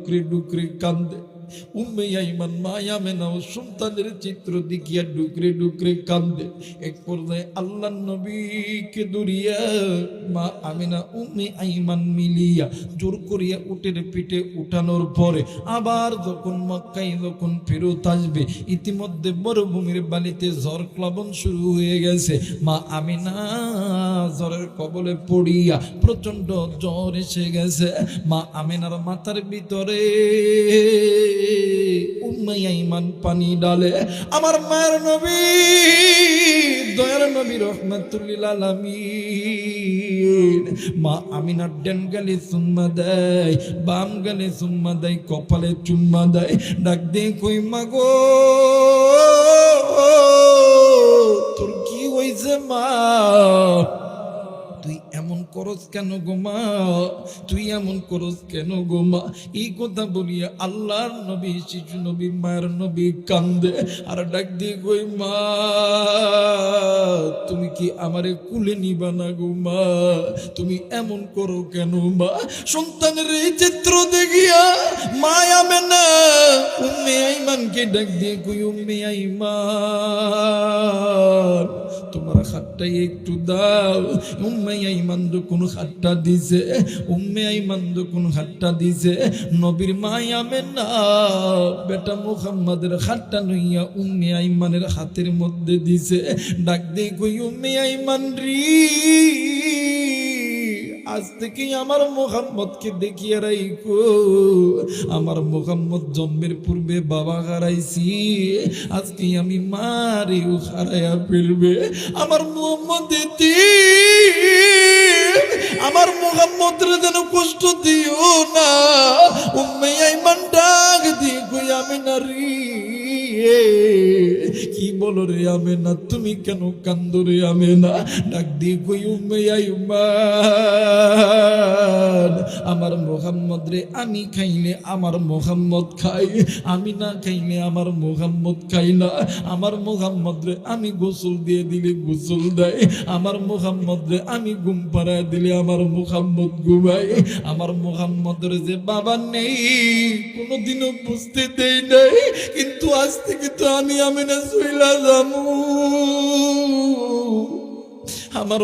ডুকরে ডুকরে কান্দে। উম্মে আইমান মা আমেনা ও সন্তানের চিত্র দেখিয়া ডুকরে ডুকরে কান্দে। এক পর্যায়ে আল্লাহর নবীকে দৌড়িয়া মা আমেনা উম্মে আইমান মিলিয়া জোর করিয়া উটের পিঠে উঠানোর পরে আবার যখন মক্কায় যখন ফেরত আসবে, ইতিমধ্যে মরুভূমির বালিতে ঝড় প্লাবন শুরু হয়ে গেছে। মা আমেনা জ্বরের কবলে পড়িয়া প্রচন্ড জ্বর এসে গেছে। মা আমেনার মাথার ভিতরে উম্মে আইমান পানি ডালে। আমার মায়ের নবী দয়ার নবী রাহমাতুল লিল আলামিন মা আমিনার ডান গালে চুম্মা দেয়, বাম গালে চুম্মা দেয়, কপালে চুম্মা দেয়, ডাক দিয়ে কই মা গো তোর কি হইছে মা? তুই এমন করস কেন গো মা? তুই এমন করস কেন গো মা? এই কথা বলিয়া আল্লাহর নবী শিশু নবী মায়ের নবী কান্দে আর ডাক দিয়ে কই মা তুমি কি আমারে কুলে নিবা না গো মা? তুমি এমন করো কেন মা? সন্তানের এই চিত্র দেখিয়া মা আমেনা উম্মে আইমানকে ডাক দিয়ে কই উম্মে আইমান তোমার হাতটাই একটু দাও। উম্মে আইমান যখন হাতটা দিছে, উম্মে আইমান যখন হাতটা দিছে, নবীর মা আমেনা বেটা মুহাম্মাদের হাতটা লইয়া উম্মে আইমানের হাতের মধ্যে দিছে। ডাক দিয়ে কই উম্মে আইমান রি আজ থেকে আমার মুহাম্মদকে দেখিয়ে রাখো। আমার মুহাম্মদ জন্মের পূর্বে বাবা হারাইছি, আজকে আমি মারেও হারাইয়া ফেলবে। আমার মুহাম্মদ আমার মুহাম্মদের যেন কষ্ট দিও না। উম্মে আইমান ডাক দিয়ে কই আমেনা রে কি বলো রে আমেনা, তুমি কেন কান্দো রে আমেনা? ডাক দিয়ে কই উম্মে আইমান আমার মুহাম্মদ রে আমি খাইলে আমার মুহাম্মদ খাই, আমি না খাইলে আমার মুহাম্মদ খাই না। আমার মুহাম্মদ রে আমি গোসল দিয়ে দিলে গোসল দেয়, আমার মুহাম্মদ রে আমি ঘুম পাড়ায় দিলে আমার মুহাম্মদ ঘুমায়। আমার মুহাম্মদের যে বাবা নেই কোনোদিনও বুঝতে দেই নাই, কিন্তু আজ থেকে তো আমি আমেনা চইলা যামু। আমার